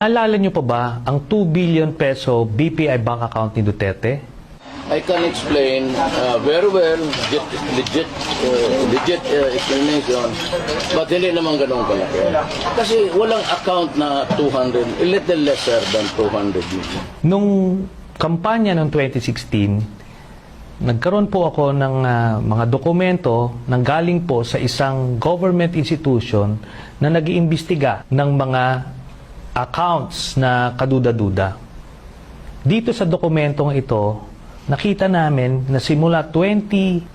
Naalala niyo pa ba ang 2 billion peso BPI bank account ni Duterte? I can explain very well, legit explanation, but hindi naman ganun kalaki. Kasi walang account na 200, a little lesser than 200 million. Nung kampanya ng 2016, nagkaroon po ako ng mga dokumento nang galing po sa isang government institution na nag-iimbestiga ng mga accounts na kaduda-duda. Dito sa dokumentong ito, nakita namin na simula 2006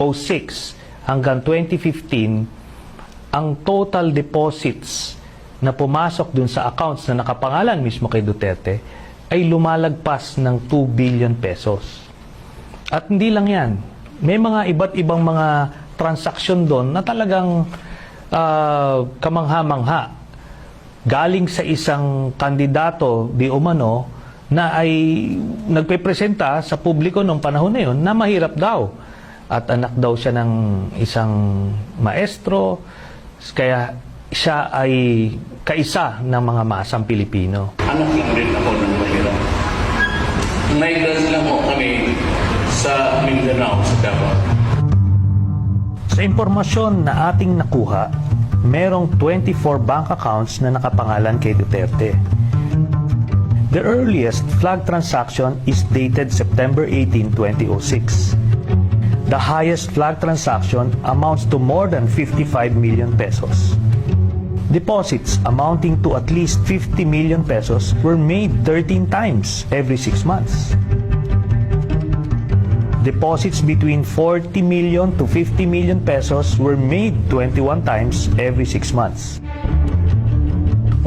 hanggang 2015, ang total deposits na pumasok dun sa accounts na nakapangalan mismo kay Duterte ay lumalagpas ng 2 billion pesos. At hindi lang yan, may mga iba't ibang mga transaksyon doon na talagang kamangha-mangha. Galing sa isang kandidato di umano na ay nagpepresenta sa publiko noong panahon na yun na mahirap daw. At anak daw siya ng isang maestro, kaya siya ay kaisa ng mga masang Pilipino. Anak lang rin ako ng mahirap. Migrants lang po kami sa Mindanao, sa Davao. Sa impormasyon na ating nakuha, merong 24 bank accounts na nakapangalan kay Duterte. The earliest flag transaction is dated September 18, 2006. The highest flag transaction amounts to more than 55 million pesos. Deposits amounting to at least 50 million pesos were made 13 times every 6 months. Deposits between 40 million to 50 million pesos were made 21 times every 6 months.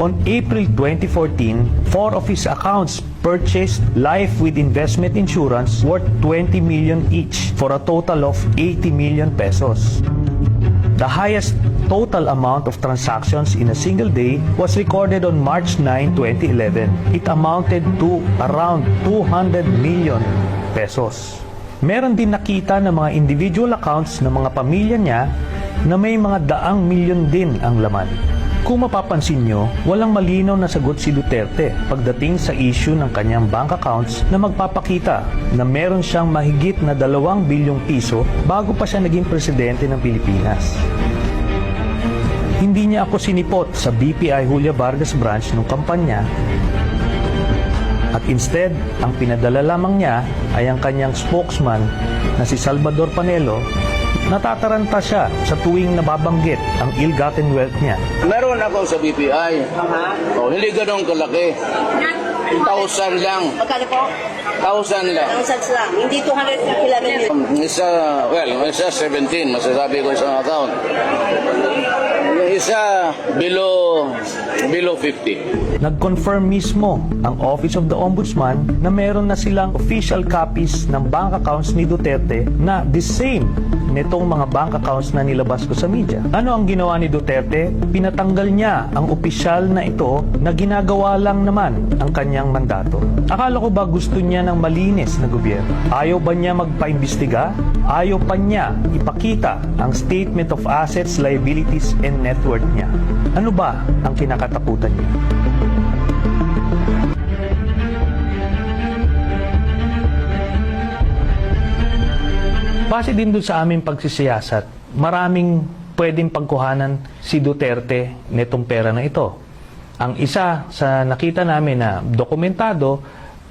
On April 2014, 4 of his accounts purchased life with investment insurance worth 20 million each for a total of 80 million pesos. The highest total amount of transactions in a single day was recorded on March 9, 2011. It amounted to around 200 million pesos. Meron din nakita ng mga individual accounts ng mga pamilya niya na may mga daang milyon din ang laman. Kung mapapansin nyo, walang malinaw na sagot si Duterte pagdating sa issue ng kanyang bank accounts na magpapakita na meron siyang mahigit na 2 bilyong piso bago pa siya naging presidente ng Pilipinas. Hindi niya ako sinipot sa BPI Julia Vargas branch nung kampanya. At instead, ang pinadala lamang niya ay ang kanyang spokesman na si Salvador Panelo. Natataranta siya sa tuwing nababanggit ang ill-gotten wealth niya. Meron ako sa BPI. Hindi ganun kalaki. 1,000 lang. Magkano po? 1,000 lang. 1,000 lang. Hindi 211 million. Isa 17, masasabi ko sa account. Yung isa below 50. Nag-confirm mismo ang Office of the Ombudsman na meron na silang official copies ng bank accounts ni Duterte na the same nitong mga bank accounts na nilabas ko sa media. Ano ang ginawa ni Duterte? Pinatanggal niya ang opisyal na ito na ginagawa lang naman ang kanyang mandato. Akala ko ba gusto niya ng malinis na gobyerno? Ayaw ba niya magpaimbestiga? Ayaw pa niya ipakita ang statement of assets, liabilities, and net worth niya? Ano ba ang kinakatakutan niya? Base din doon sa aming pagsisiyasat, maraming pwedeng pagkuhanan si Duterte netong pera na ito. Ang isa sa nakita namin na dokumentado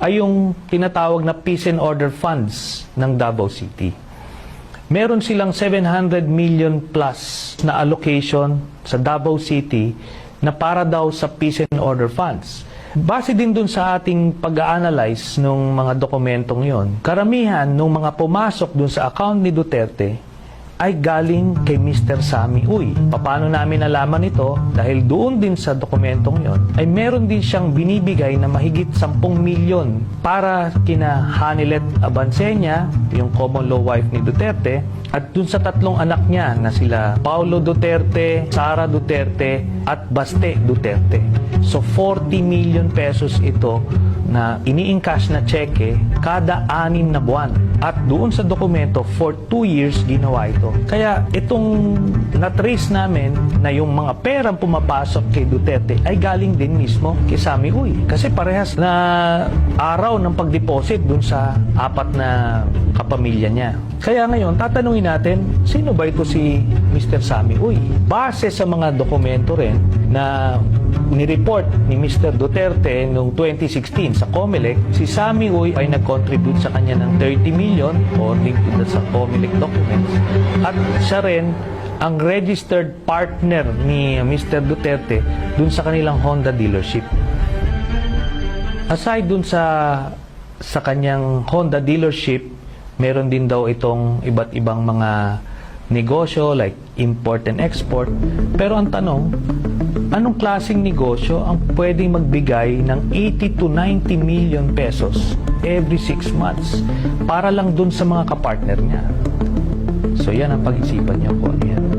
ay yung tinatawag na Peace and Order Funds ng Davao City. Meron silang 700 million plus na allocation sa Davao City na para daw sa Peace and Order Funds. Base din dun sa ating pag-a-analyze ng mga dokumentong yon, karamihan ng mga pumasok dun sa account ni Duterte ay galing kay Mr. Sammy Uy. Paano namin nalaman ito? Dahil doon din sa dokumentong yon ay meron din siyang binibigay na mahigit 10 milyon para kina Hanilet Abansenya, yung common law wife ni Duterte, at dun sa 3 anak niya na sila Paulo Duterte, Sara Duterte, at Baste Duterte. So 40 million pesos ito na ini-encash na cheque kada 6 na buwan. At doon sa dokumento, for 2 years ginawa ito. ito. Kaya itong na-trace namin na yung mga perang pumapasok kay Duterte ay galing din mismo kay Sammy Uy. Kasi parehas na araw ng pag-deposit dun sa 4 na kapamilya niya. Kaya ngayon, tatanungin natin, sino ba ito si Mr. Sammy Uy? Base sa mga dokumento rin na nireport ni Mr. Duterte noong 2016 sa COMELEC, si Sammy Uy ay nag-contribute sa kanya ng 30 million according to sa COMELEC documents. At siya rin ang registered partner ni Mr. Duterte dun sa kanilang Honda dealership. Aside dun sa kanyang Honda dealership, meron din daw itong iba't ibang mga negosyo like import and export. Pero ang tanong, anong klaseng negosyo ang pwedeng magbigay ng 80 to 90 million pesos every 6 months para lang dun sa mga kapartner niya? So yan ang pag-isipan niyo po. Yan.